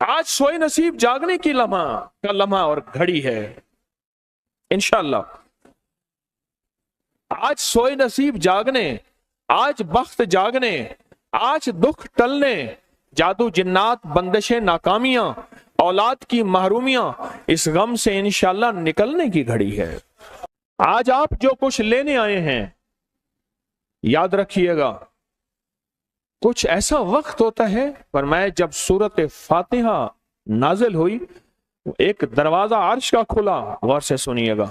آج سوئے نصیب جاگنے کی لمحہ اور گھڑی ہے انشاءاللہ. آج سوئے نصیب جاگنے، آج بخت جاگنے، آج دکھ ٹلنے، جادو جنات بندشیں ناکامیاں، اولاد کی محرومیاں، اس غم سے انشاءاللہ نکلنے کی گھڑی ہے. آج آپ جو کچھ لینے آئے ہیں یاد رکھیے گا کچھ ایسا وقت ہوتا ہے، فرمایا جب سورت فاتحہ نازل ہوئی ایک دروازہ عرش کا کھلا، غور سے سنیے گا،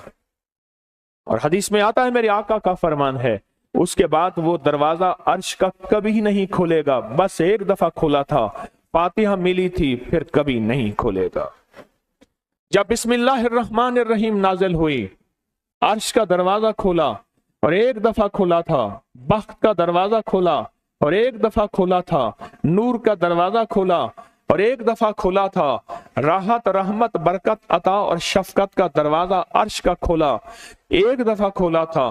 اور حدیث میں آتا ہے میرے آقا کا فرمان ہے اس کے بعد وہ دروازہ عرش کا کبھی نہیں کھلے گا، بس ایک دفعہ کھلا تھا، فاتحہ ملی تھی، پھر کبھی نہیں کھلے گا. جب بسم اللہ الرحمن الرحیم نازل ہوئی عرش کا دروازہ کھولا اور ایک دفعہ کھلا تھا، بخت کا دروازہ کھولا اور ایک دفعہ کھلا تھا، نور کا دروازہ کھولا اور ایک دفعہ کھلا تھا، راحت رحمت برکت عطا اور شفقت کا دروازہ عرش کا کھولا، ایک دفعہ کھولا تھا.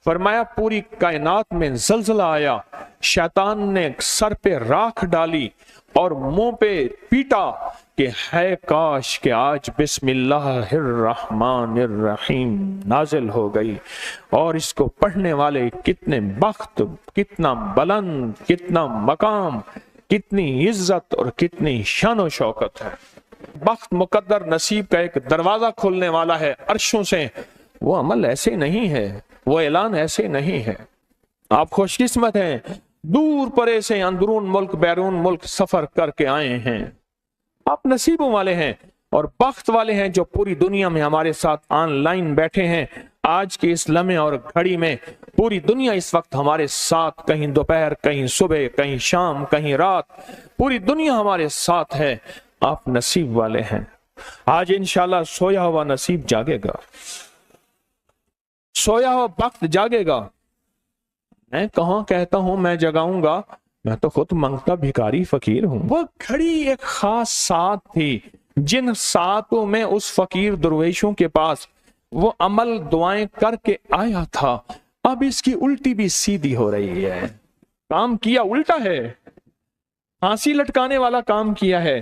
فرمایا پوری کائنات میں زلزلہ آیا، شیطان نے سر پہ راکھ ڈالی اور منہ پہ پیٹا کہ ہے کاش کہ آج بسم اللہ الرحمن الرحیم نازل ہو گئی، اور اس کو پڑھنے والے کتنے بخت، کتنا بلند، کتنا مقام، کتنی عزت اور کتنی شان و شوکت ہے. بخت مقدر نصیب کا ایک دروازہ کھولنے والا ہے عرشوں سے. وہ عمل ایسے نہیں ہے، وہ اعلان ایسے نہیں ہے. آپ خوش قسمت ہیں، دور پرے سے اندرون ملک بیرون ملک سفر کر کے آئے ہیں. آپ نصیبوں والے ہیں اور بخت والے ہیں جو پوری دنیا میں ہمارے ساتھ آن لائن بیٹھے ہیں. آج کے اس لمحے اور گھڑی میں پوری دنیا اس وقت ہمارے ساتھ، کہیں دوپہر، کہیں صبح، کہیں شام، کہیں رات، پوری دنیا ہمارے ساتھ ہے. آپ نصیب والے ہیں. آج انشاءاللہ سویا ہوا نصیب جاگے گا، سویا ہوا بخت جاگے گا. میں کہاں کہتا ہوں میں جگاؤں گا، میں تو خود منگتا بھکاری فقیر ہوں. وہ گھڑی ایک خاص ساتھ تھی جن ساتوں میں اس فقیر درویشوں کے پاس وہ عمل دعائیں کر کے آیا تھا. اب اس کی الٹی بھی سیدھی ہو رہی ہے. کام کیا الٹا ہے، پھانسی لٹکانے والا کام کیا ہے،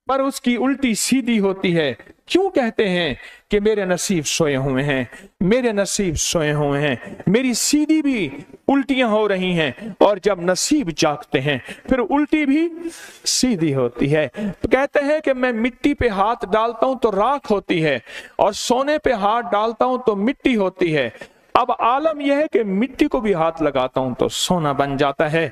پر اس کی الٹی سیدھی ہوتی ہے. کیوں کہتے ہیں کہ میرے نصیب سوئے ہوئے ہیں، میرے نصیب سوئے ہوئے ہیں. میری سیدھی بھی الٹیاں ہو رہی ہیں، اور جب نصیب جاگتے ہیں پھر الٹی بھی سیدھی ہوتی ہے. تو کہتے ہیں کہ میں مٹی پہ ہاتھ ڈالتا ہوں تو راکھ ہوتی ہے، اور سونے پہ ہاتھ ڈالتا ہوں تو مٹی ہوتی ہے. اب عالم یہ ہے کہ مٹی کو بھی ہاتھ لگاتا ہوں تو سونا بن جاتا ہے.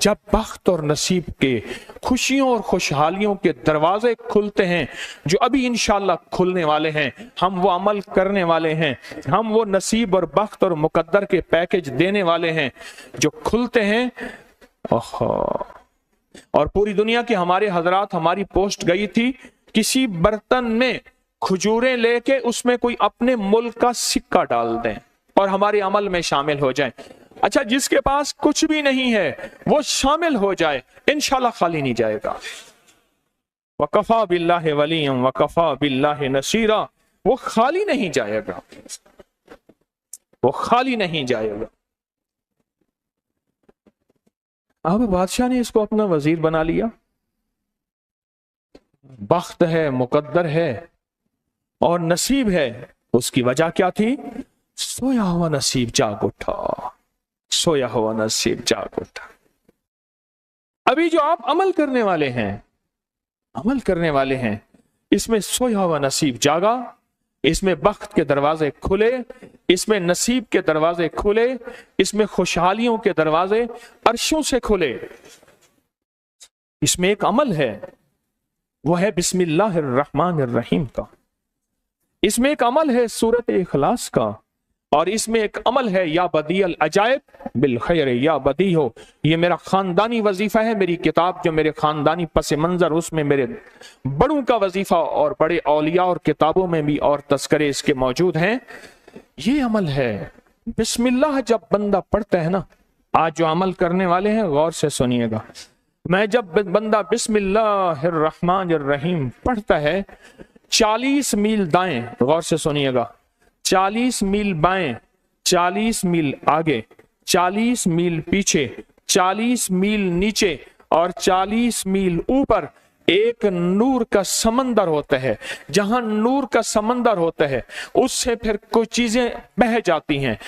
جب بخت اور نصیب کے خوشیوں اور خوشحالیوں کے دروازے کھلتے ہیں جو ابھی انشاءاللہ کھلنے والے ہیں، ہم وہ عمل کرنے والے ہیں، ہم وہ نصیب اور بخت اور مقدر کے پیکج دینے والے ہیں جو کھلتے ہیں. اور پوری دنیا کی ہمارے حضرات، ہماری پوسٹ گئی تھی کسی برتن میں کھجوریں لے کے اس میں کوئی اپنے ملک کا سکہ ڈال دیں اور ہمارے عمل میں شامل ہو جائیں. اچھا جس کے پاس کچھ بھی نہیں ہے وہ شامل ہو جائے، انشاءاللہ خالی نہیں جائے گا. وَكَفَى بِاللَّهِ وَلِيًّا وَكَفَى بِاللَّهِ نَصِيرًا. وہ خالی نہیں جائے گا، وہ خالی نہیں جائے گا. اب بادشاہ نے اس کو اپنا وزیر بنا لیا. بخت ہے، مقدر ہے اور نصیب ہے. اس کی وجہ کیا تھی؟ سویا ہوا نصیب جاگ اٹھا، سویا ہوا نصیب جاگ اٹھا. ابھی جو آپ عمل کرنے والے ہیں، عمل کرنے والے ہیں، اس میں سویا ہوا نصیب جاگا، اس میں بخت کے دروازے کھلے، اس میں نصیب کے دروازے کھلے، اس میں خوشحالیوں کے دروازے عرشوں سے کھلے. اس میں ایک عمل ہے، وہ ہے بسم اللہ الرحمن الرحیم کا. اس میں ایک عمل ہے سورت اخلاص کا، اور اس میں ایک عمل ہے یا بدیع العجائب بالخیر یا بدیع ہو. یہ میرا خاندانی وظیفہ ہے، میری کتاب جو میرے خاندانی پس منظر، اس میں میرے بڑوں کا وظیفہ اور بڑے اولیاء اور کتابوں میں بھی اور تذکرے اس کے موجود ہیں. یہ عمل ہے بسم اللہ. جب بندہ پڑھتا ہے نا، آج جو عمل کرنے والے ہیں غور سے سنیے گا، میں جب بندہ بسم اللہ الرحمن الرحیم پڑھتا ہے، 40 میل دائیں، غور سے سنیے گا، 40 میل بائیں، 40 میل آگے، 40 میل پیچھے، 40 میل نیچے اور 40 میل اوپر एक नूर का समंदर होता है, जहां नूर का समंदर होता है उससे फिर कुछ चीजें बह जाती हैं,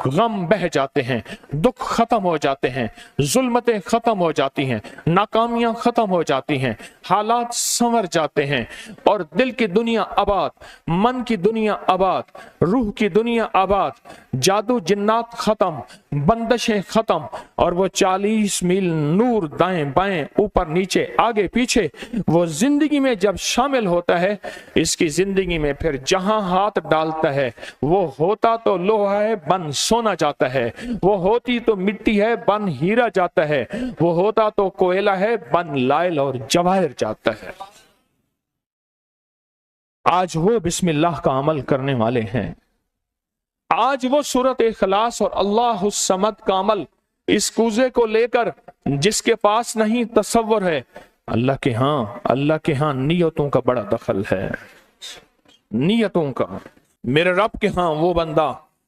गम बह जाते हैं, दुख खत्म हो जाते हैं, जुल्मतें खत्म हो जाती हैं, नाकामियां खत्म हो जाती हैं, हालात संवर जाते हैं और दिल की दुनिया आबाद, मन की दुनिया आबाद, रूह की दुनिया आबाद, जादू जिन्नात खत्म, बंदिशें खत्म और वो 40 मील नूर दाएं बाएं ऊपर नीचे आगे पीछे वो जिंदगी में जब शामिल होता है, इसकी जिंदगी में फिर जहां हाथ डालता है वो होता तो लोहा है बन सोना जाता है, वो होती तो मिट्टी है बन हीरा जाता है, वो होता तो कोयला है बन लाइल और जवाहिर जाता है। आज वो बिस्मिल्लाह का अमल करने वाले हैं, आज वो सूरत इखलास और अल्लाह समद का अमल इस कूजे को लेकर जिसके पास नहीं तसव्वुर है, अल्लाह के हां नियतों का बड़ा दखल है, नियतों का। मेरे रब के हां वो बंदा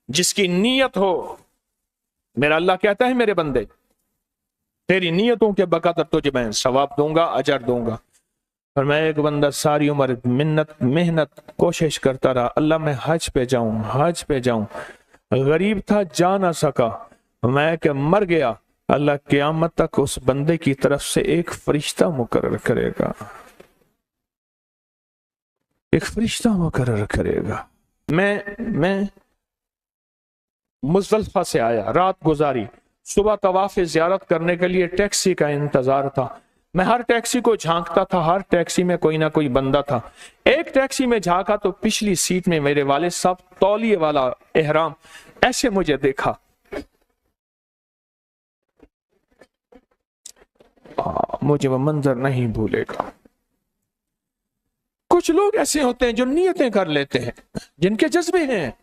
जिसकी नीयत हो, मेरा अल्लाह कहता है मेरे बंदे तेरी नियतों के बकदर तुझे मैं सवाब दूंगा, अजर दूंगा। और मैं एक बंदा सारी उम्र मेहनत कोशिश करता रहा, अल्लाह मैं हज पे जाऊं, गरीब था जा ना सका, मैं क्या मर गया, अल्लाह क़यामत तक उस बंदे की तरफ से एक फरिश्ता मुकर्रर करेगा, एक फरिश्ता मुकर्रर करेगा। मैं मुज़दलिफ़ा से आया, रात गुजारी, सुबह तवाफ़ ज़ियारत करने के लिए टैक्सी का इंतजार था। मैं हर टैक्सी को झांकता था, हर टैक्सी में कोई ना कोई बंदा था। एक टैक्सी में झांका तो पिछली सीट में मेरे वाले साहब तौलिए वाला एहराम, ऐसे मुझे देखा, मुझे वो मंजर नहीं भूलेगा। कुछ लोग ऐसे होते हैं जो नियतें कर लेते हैं, जिनके जज्बे हैं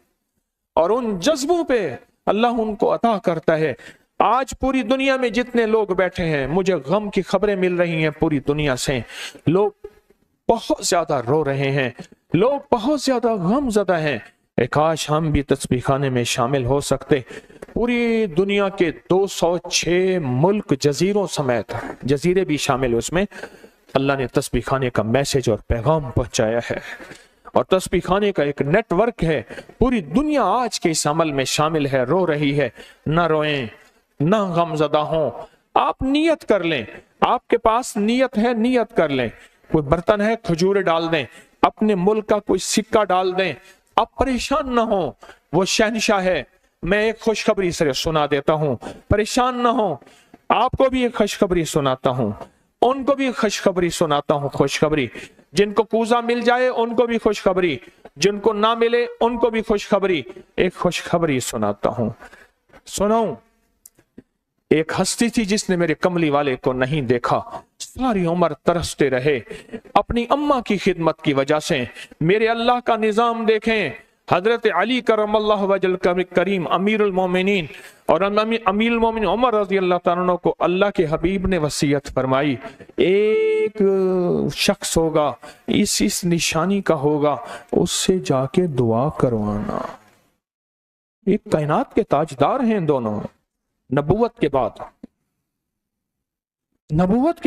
और उन जज्बों पे अल्लाह उनको अता करता है। आज पूरी दुनिया में जितने लोग बैठे हैं, मुझे गम की खबरें मिल रही हैं पूरी दुनिया से, लोग बहुत ज्यादा रो रहे हैं, लोग बहुत ज्यादा गमज़दा हैं। काश हम भी तस्बीह खाने में शामिल हो सकते। पूरी दुनिया के 206 मुल्क जजीरों समेत, जजीरे भी शामिल, उसमें अल्लाह ने तस्बीह खाने का मैसेज और पैगाम पहुंचाया है और तस्बीह खाने का एक नेटवर्क है। पूरी दुनिया आज के इस अमल में शामिल है, रो रही है। ना रोएं, ना गमज़दा हों, आप नियत कर लें, आपके पास नियत है, नियत कर लें। कोई बर्तन है, खजूरें डाल दें, अपने मुल्क का कोई सिक्का डाल दें, आप परेशान ना हो, वो शहंशाह है। मैं एक खुशखबरी से सुना देता हूँ, परेशान ना हो, आपको भी एक खुशखबरी सुनाता हूँ, उनको भी खुशखबरी सुनाता हूँ। खुशखबरी, जिनको कूजा मिल जाए उनको भी खुशखबरी, जिनको ना मिले उनको भी खुशखबरी। एक खुशखबरी सुनाता हूँ, सुनाऊं। एक हस्ती थी जिसने मेरे कमली वाले को नहीं देखा, सारी उम्र तरसते रहे अपनी अम्मा की खिदमत की वजह से। मेरे अल्लाह का निजाम देखें, हजरत अली करमल्लाहु वजल करीम अमीरुल मोमिनीन और अमीरुल मोमिनीन उमर रज़ी अल्लाह तआला अन्हु को अल्लाह के हबीब ने वसीयत फरमाई, एक शख्स होगा, इस निशानी का होगा, उससे जाके दुआ करवाना। एक कायनात के ताजदार हैं दोनों, नबूवत के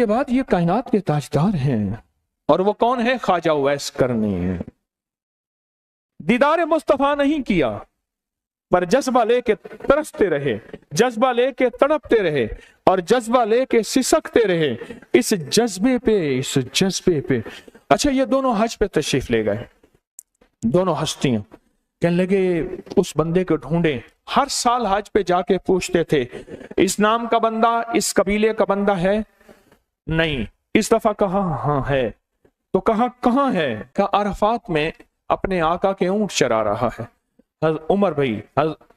बाद ये कायनात के ताजदार हैं। और वो कौन है? ख्वाजा उवैस करनी है। दीदार मुस्तफा नहीं किया, पर जज्बा लेके तरसते रहे, जज्बा लेके तड़पते रहे और जज्बा लेके सिसकते रहे। इस जज्बे पे अच्छा, ये दोनों हज पे तशरीफ ले गए, दोनों हस्तियां। कहने लगे उस बंदे को ढूंढे। हर साल हज पे जाके पूछते थे, इस नाम का बंदा, इस कबीले का बंदा है? नहीं। इस दफा कहा हाँ है। तो कहा कहाँ है? कहा अरफात में अपने आका के ऊंट चरा रहा है। उमर भाई,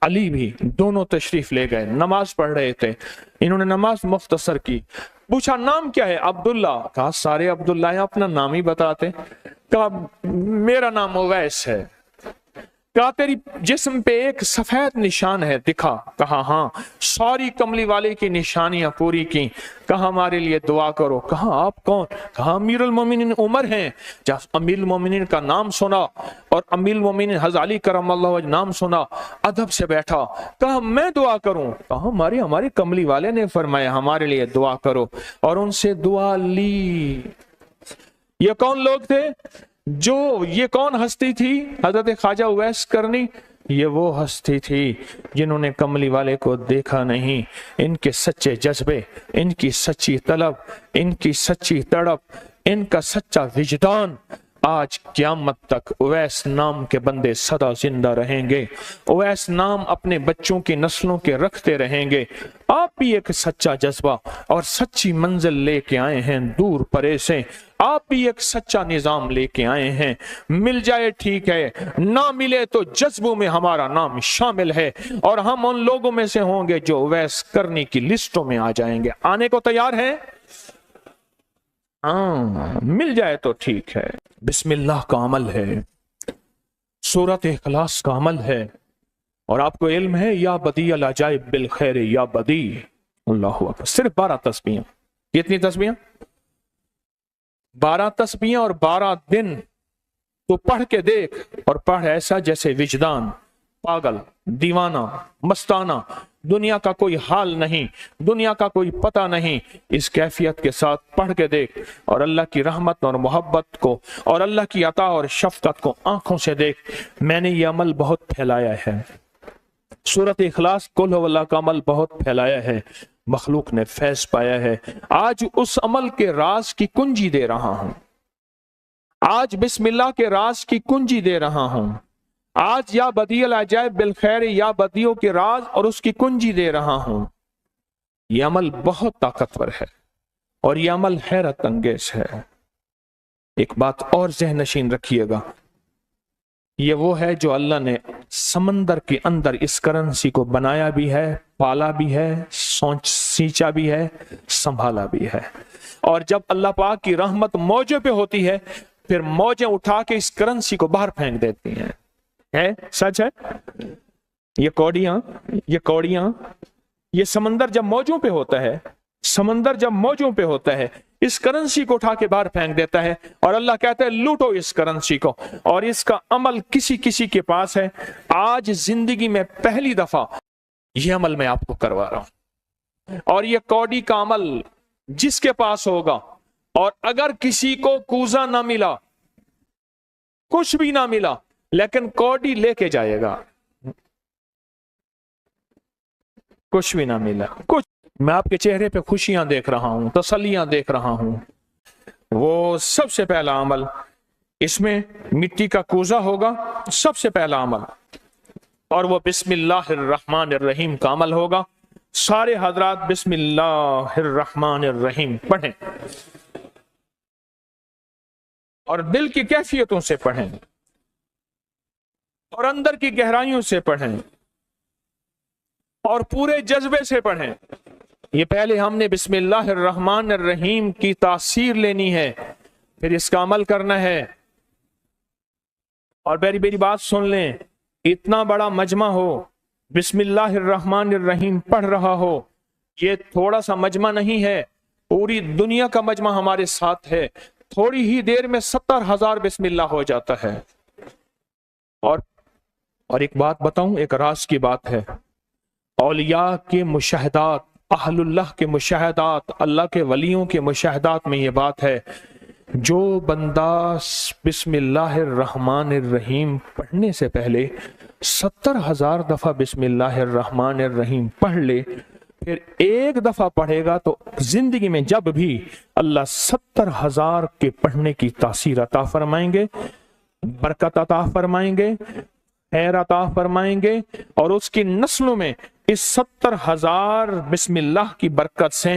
अली भी, दोनों तशरीफ ले गए, नमाज पढ़ रहे थे। इन्होंने नमाज मुख्तसर की। पूछा नाम क्या है? अब्दुल्ला। कहा सारे अब्दुल्ला हैं, अपना नाम ही बताते। कहा मेरा नाम उवैस है। कहा तेरी जिस्म पे एक सफेद निशान है, दिखा। कहा हाँ। सारी कमली वाले की निशानियां पूरी की। कहा हमारे लिए दुआ करो। कहा आप कौन? कहा अमीरुल मोमिनीन उमर हैं। जब अमीरुल मोमिनीन का नाम सुना और अमीरुल मोमिनीन हज़रत अली करमल्लाहु वजह नाम सुना, अदब से बैठा। कहा मैं दुआ करूं? कहा हमारे कमली वाले ने फरमाया हमारे लिए दुआ करो। और उनसे दुआ ली। یہ کون لوگ تھے؟ یہ کون ہستی تھی؟ حضرت خواجہ اویس کرنی، یہ وہ ہستی تھی جنہوں نے کملی والے کو دیکھا نہیں۔ ان کے سچے جذبے، ان کی سچی طلب، ان کی سچی تڑپ، ان کا سچا وجدان، آج قیامت تک اویس نام کے بندے سدا زندہ رہیں گے۔ اویس نام اپنے بچوں کی نسلوں کے رکھتے رہیں گے۔ آپ بھی ایک سچا جذبہ اور سچی منزل لے کے آئے ہیں دور پرے سے، آپ بھی ایک سچا نظام لے کے آئے ہیں۔ مل جائے ٹھیک ہے، نہ ملے تو جذبوں میں ہمارا نام شامل ہے، اور ہم ان لوگوں میں سے ہوں گے جو اویس کرنی کی لسٹوں میں آ جائیں گے۔ آنے کو تیار ہیں؟ مل جائے تو ٹھیک ہے۔ بسم اللہ کا عمل ہے، سورۃ اخلاص کا عمل ہے، اور آپ کو علم ہے یا بدیع العجائب بالخیر یا بدیع۔ اللہ اکبر۔ صرف 12 تسبیحاں۔ کتنی تسبیحاں؟ 12 تسبیحاں اور 12 دن۔ تو پڑھ کے دیکھ، اور پڑھ ایسا جیسے وجدان پاگل، دیوانہ، مستانہ، دنیا کا کوئی حال نہیں، دنیا کا کوئی پتہ نہیں، اس کیفیت کے ساتھ پڑھ کے دیکھ، اور اللہ کی رحمت اور محبت کو اور اللہ کی عطا اور شفقت کو آنکھوں سے دیکھ۔ میں نے یہ عمل بہت پھیلایا ہے، سورۃ اخلاص قل هو اللہ کا عمل بہت پھیلایا ہے، مخلوق نے فیض پایا ہے۔ آج اس عمل کے راز کی کنجی دے رہا ہوں، آج بسم اللہ کے راز کی کنجی دے رہا ہوں، آج یا بدیع العجائب بالخیر یا بدیعوں کے راز اور اس کی کنجی دے رہا ہوں۔ یہ عمل بہت طاقتور ہے، اور یہ عمل حیرت انگیز ہے۔ ایک بات اور ذہن نشین رکھیے گا، یہ وہ ہے جو اللہ نے سمندر کے اندر اس کرنسی کو بنایا بھی ہے، پالا بھی ہے، سینچا بھی ہے، سنبھالا بھی ہے، اور جب اللہ پاک کی رحمت موجوں پہ ہوتی ہے، پھر موجیں اٹھا کے اس کرنسی کو باہر پھینک دیتی ہیں۔ ہے سچ ہے؟ یہ کوڑیاں، یہ سمندر جب موجوں پہ ہوتا ہے، سمندر جب موجوں پہ ہوتا ہے، اس کرنسی کو اٹھا کے باہر پھینک دیتا ہے، اور اللہ کہتا ہے لوٹو اس کرنسی کو، اور اس کا عمل کسی کسی کے پاس ہے۔ آج زندگی میں پہلی دفعہ یہ عمل میں آپ کو کروا رہا ہوں، اور یہ کوڑی کا عمل جس کے پاس ہوگا، اور اگر کسی کو کوزہ نہ ملا، کچھ بھی نہ ملا، لیکن کوڑی لے کے جائے گا، کچھ بھی نہ ملا، کچھ، میں آپ کے چہرے پہ خوشیاں دیکھ رہا ہوں، تسلیاں دیکھ رہا ہوں، وہ سب سے پہلا عمل، اس میں مٹی کا کوزہ ہوگا، سب سے پہلا عمل، اور وہ بسم اللہ الرحمن الرحیم کا عمل ہوگا۔ سارے حضرات بسم اللہ الرحمن الرحیم پڑھیں، اور دل کی کیفیتوں سے پڑھیں، اور اندر کی گہرائیوں سے پڑھیں، اور پورے جذبے سے پڑھیں۔ یہ پہلے ہم نے بسم اللہ الرحمن الرحیم کی تاثیر لینی ہے، پھر اس کا عمل کرنا ہے۔ اور میری بات سن لیں، اتنا بڑا مجمع ہو، بسم اللہ الرحمن الرحیم پڑھ رہا ہو، یہ تھوڑا سا مجمع نہیں ہے، پوری دنیا کا مجمع ہمارے ساتھ ہے، تھوڑی ہی دیر میں 70,000 بسم اللہ ہو جاتا ہے۔ اور ایک بات بتاؤں، ایک راز کی بات ہے، اولیاء کے مشاہدات، اہل اللہ کے مشاہدات، اللہ کے ولیوں کے مشاہدات میں یہ بات ہے، جو بندہ بسم اللہ الرحمن الرحیم پڑھنے سے پہلے 70,000 دفعہ بسم اللہ الرحمن الرحیم پڑھ لے، پھر ایک دفعہ پڑھے گا تو زندگی میں جب بھی اللہ 70,000 کے پڑھنے کی تاثیر عطا فرمائیں گے، برکت عطا فرمائیں گے، خیر عطا فرمائیں گے، اور اس کی نسلوں میں اس 70,000 بسم اللہ کی برکت سے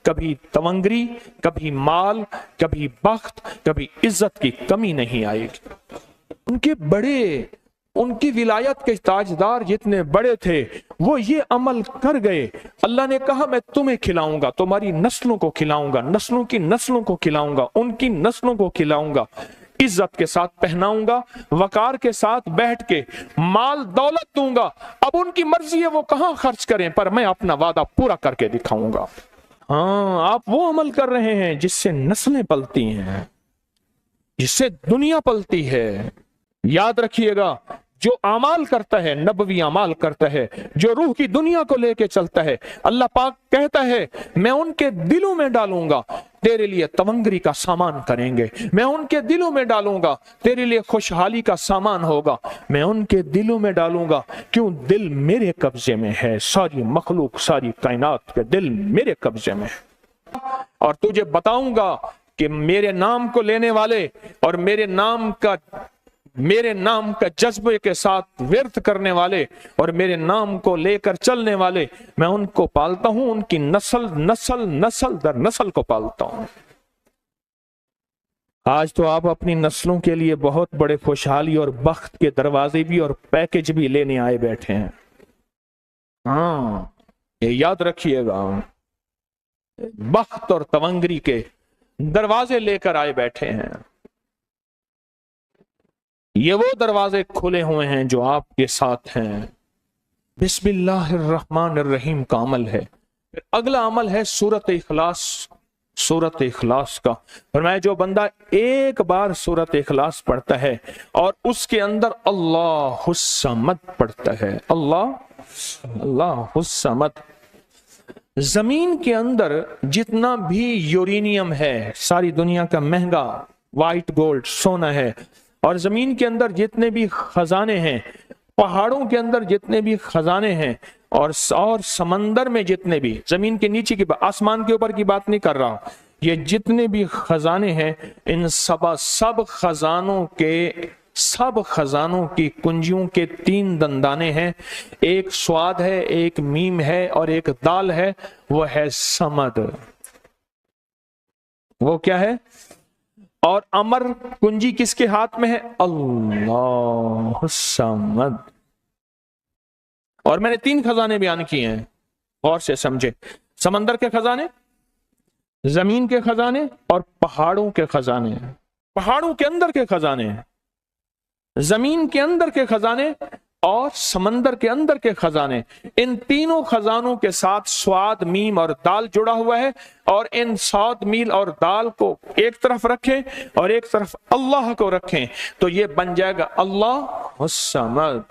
کبھی تونگری، کبھی مال، کبھی بخت، کبھی عزت کی کمی نہیں آئے گی۔ ان کی ولایت کے تاجدار جتنے بڑے تھے، وہ یہ عمل کر گئے، اللہ نے کہا میں تمہیں کھلاؤں گا، تمہاری نسلوں کو کھلاؤں گا، نسلوں کی نسلوں کو کھلاؤں گا، ان کی نسلوں کو کھلاؤں گا، عزت کے ساتھ پہناؤں گا، وقار کے ساتھ بیٹھ کے مال دولت دوں گا، اب ان کی مرضی ہے وہ کہاں خرچ کریں، پر میں اپنا وعدہ پورا کر کے دکھاؤں گا۔ ہاں، آپ وہ عمل کر رہے ہیں جس سے نسلیں پلتی ہیں، جس سے دنیا پلتی ہے۔ یاد رکھیے گا، جو اعمال کرتا ہے، نبوی اعمال کرتا ہے، جو روح کی دنیا کو لے کے چلتا ہے، اللہ پاک کہتا ہے میں ان کے دلوں میں ڈالوں گا، तेरे लिए तवंगरी का सामान करेंगे, मैं उनके दिलों में डालूंगा, तेरे लिए खुशहाली का सामान होगा, मैं उनके दिलों में डालूंगा। क्यों? दिल मेरे कब्जे में है, सारी मखलूक सारी कायनात के दिल मेरे कब्जे में है। और तुझे बताऊंगा कि मेरे नाम को लेने वाले और मेरे नाम का जज्बे के साथ व्यर्थ करने वाले और मेरे नाम को लेकर चलने वाले, मैं उनको पालता हूं, उनकी नस्ल दर नस्ल को पालता हूं। आज तो आप अपनी नस्लों के लिए बहुत बड़े खुशहाली और बख्त के दरवाजे भी और पैकेज भी लेने आए बैठे हैं। हाँ, ये याद रखिएगा, बख्त और तवंगरी के दरवाजे लेकर आए बैठे हैं। ये वो दरवाजे खुले हुए हैं जो आपके साथ हैं। बिस्मिल्लाहिर्रहमानिर्रहीम का अमल है। फिर अगला अमल है सूरत इखलास। सूरत इखलास का फरमाया, जो बंदा एक बार सूरत इखलास पढ़ता है और उसके अंदर अल्लाहुस समद पढ़ता है, अल्लाहुस समद, जमीन के अंदर जितना भी यूरेनियम है, सारी दुनिया का महंगा व्हाइट गोल्ड सोना है, और जमीन के अंदर जितने भी खजाने हैं, पहाड़ों के अंदर जितने भी खजाने हैं, और समंदर में जितने भी, जमीन के नीचे की, आसमान के ऊपर की बात नहीं कर रहा, ये जितने भी खजाने हैं, इन सब खजानों की कुंजियों के 3 दंदाने हैं। एक स्वाद है, एक मीम है और एक दाल है, वो है समद। वो क्या है? और अमर कुंजी किसके हाथ में है? अल्लाह समद। और मैंने 3 खजाने बयान किए हैं, और से समझे। समंदर के खजाने, जमीन के खजाने और पहाड़ों के खजाने। पहाड़ों के अंदर के खजाने, जमीन के अंदर के खजाने और समंदर के अंदर के खजाने। इन तीनों खजानों के साथ स्वाद, मीम और दाल जुड़ा हुआ है। और इन स्वाद, मील और दाल को एक तरफ रखें और एक तरफ अल्लाह को रखें, तो ये बन जाएगा अल्लाह समद।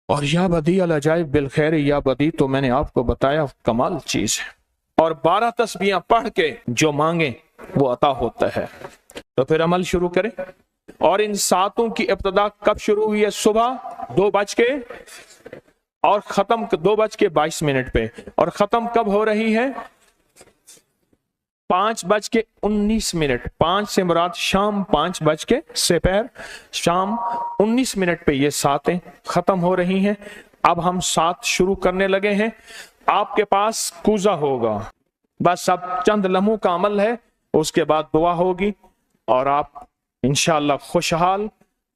और या बदी अल अजाइब बिल खैर, या बदी तो मैंने आपको बताया कमाल चीज है। और 12 तस्बीहां पढ़ के जो मांगे वो अता होता है। तो फिर अमल शुरू करें। और इन 7 की इब्तिदा कब शुरू हुई है? सुबह 2 बज के और खत्म 2 बज के 22 मिनट पे। और खत्म कब हो रही है? 5 बज के 19 मिनट। 5 से मुराद शाम 5 बज के सेपहर शाम 19 मिनट पे ये 7 खत्म हो रही हैं। अब हम 7 शुरू करने लगे हैं। आपके पास कूजा होगा, बस अब चंद लम्हों का अमल है, उसके बाद दुआ होगी और आप इंशाअल्लाह खुशहाल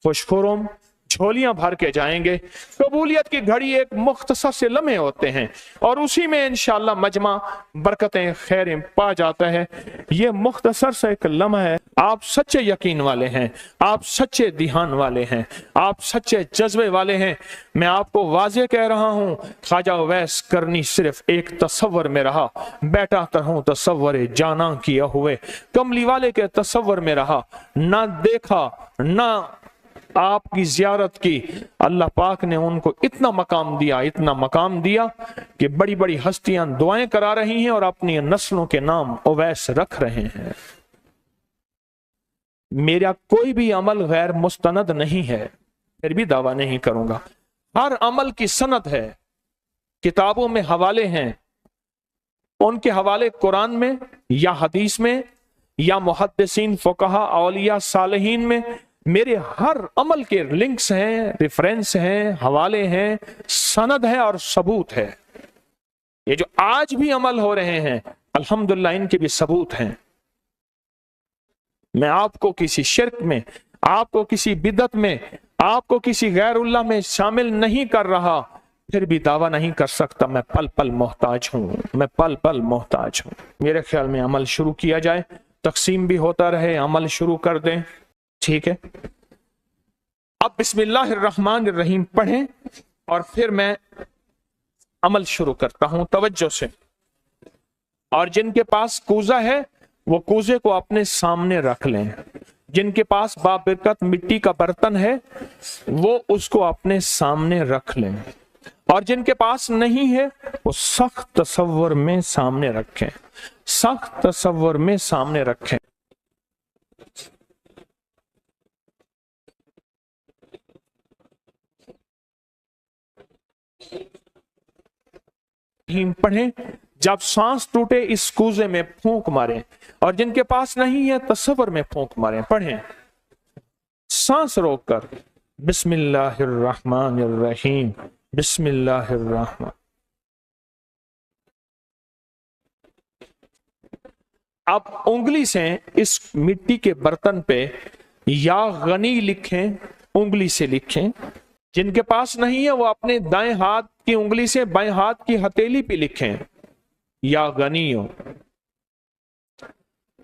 खुशखुरम झोलियां भर के जाएंगे। कबूलियत की घड़ी एक मुख्तसर से लम्हे होते हैं और उसी में इंशाअल्लाह मजमा बरकतें खैरें पा जाता है। ये मुख्तसर से एक लम्हा है। आप सच्चे यकीन वाले हैं, आप सच्चे ध्यान वाले हैं, आप सच्चे जज्बे वाले हैं। मैं आपको वाज़े कह रहा हूँ, ख्वाजा उवैस करनी सिर्फ एक तसव्वुर में रहा, बैठा तरहूं तसव्वुर जाना किया हुए, कमली वाले के तसव्वुर में रहा, ना देखा ना आपकी जियारत की। अल्लाह पाक ने उनको इतना मकाम दिया कि बड़ी बड़ी हस्तियां दुआएं करा रही हैं और अपनी नस्लों के नाम उवैस रख रहे हैं। मेरा कोई भी अमल गैर मुस्तनद नहीं है, फिर भी दावा नहीं करूंगा। हर अमल की सनद है, किताबों में हवाले हैं, उनके हवाले कुरान में या हदीस में या मुहद्दिसीन, फुकहा, औलिया, सालिहीन में मेरे हर अमल के लिंक्स हैं, रेफरेंस हैं, हवाले हैं, सनद है और सबूत है। ये जो आज भी अमल हो रहे हैं अल्हम्दुलिल्लाह इनके भी सबूत हैं। मैं आपको किसी शिर्क में, आपको किसी बिदत में, आपको किसी गैरुल्लाह में शामिल नहीं कर रहा, फिर भी दावा नहीं कर सकता मैं पल पल मोहताज हूं, मैं पल पल मोहताज हूं। मेरे ख्याल में अमल शुरू किया जाए, तकसीम भी होता रहे, अमल शुरू कर दें, ठीक है। अब बिस्मिल्लाहिर्रहमानिर्रहीम पढ़ें और फिर मैं अमल शुरू करता हूं तवज्जो से। और जिनके पास कूजा है वो कूजे को अपने सामने रख लें। जिनके पास बाबरकत मिट्टी का बर्तन है वो उसको अपने सामने रख लें। और जिनके पास नहीं है वो सख्त तसव्वुर में सामने रखें, सख्त तसव्वुर में सामने रखें। पढ़ें, जब सांस टूटे इस कूजे में फूंक मारें, और जिनके पास नहीं है तसव्वुर में फूंक मारें। पढ़ें सांस रोककर, बिस्मिल्लाहिर्रहमानिर्रहीम, बिस्मिल्लाहिर्रहमान। अब उंगली से इस मिट्टी के बर्तन पे या गनी लिखें, उंगली से लिखें। जिनके पास नहीं है वो अपने दाएं हाथ की उंगली से बाएं हाथ की हथेली पे लिखें, या गनियो,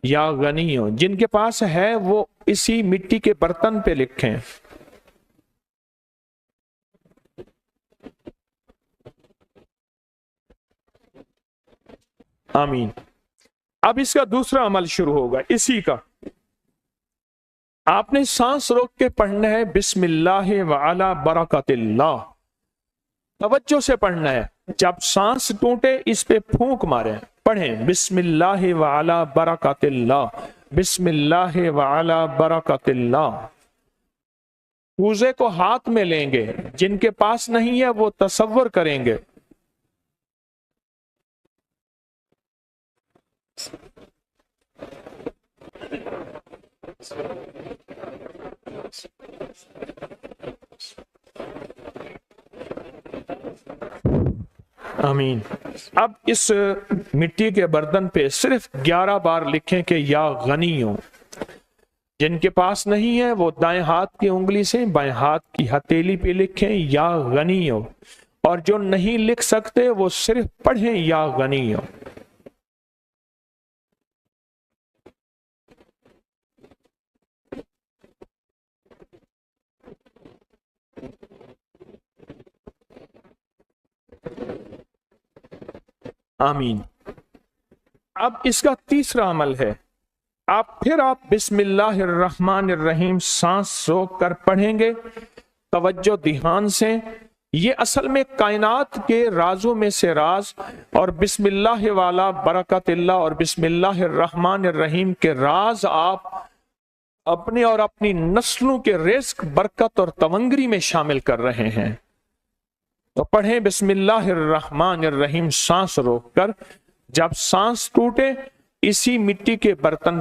या गनियो। जिनके पास है वो इसी मिट्टी के बर्तन पे लिखें। आमीन। अब इसका दूसरा अमल शुरू होगा इसी का। आपने सांस रोक के पढ़ना है, बिस्मिल्लाह व अला बरकतिल्लाह, तवज्जो से पढ़ना है। जब सांस टूटे इस पे फूंक मारे। पढ़ें बिस्मिल्लाह व अला बरकतिल्लाह, बिस्मिल्लाह व अला बरकतिल्लाह। कूजे को हाथ में लेंगे, जिनके पास नहीं है वो तसव्वुर करेंगे। आमीन। अब इस मिट्टी के बर्तन पे सिर्फ 11 बार लिखें कि या गनियो। जिनके पास नहीं है वो दाएं हाथ की उंगली से बाएं हाथ की हथेली पे लिखें, या गनियो। और जो नहीं लिख सकते वो सिर्फ पढ़ें, या गनियो। आमीन। अब इसका तीसरा अमल है, आप बिस्मिल्लाहिर्रहमानिर्रहीम सांस रोक कर पढ़ेंगे, तवज्जो ध्यान से। ये असल में कायनात के राजों में से राज, और बिस्मिल्लाह वाला बरकतिल्लाह और बिस्मिल्लाहिर्रहमानिर्रहीम के राज आप अपने और अपनी नस्लों के रिस्क, बरकत और तवंगरी में शामिल कर रहे हैं। तो पढ़ें बिस्मिल्लाहिर्रहमानिर्रहीम सांस रोककर। जब सांस टूटे इसी मिट्टी के बर्तन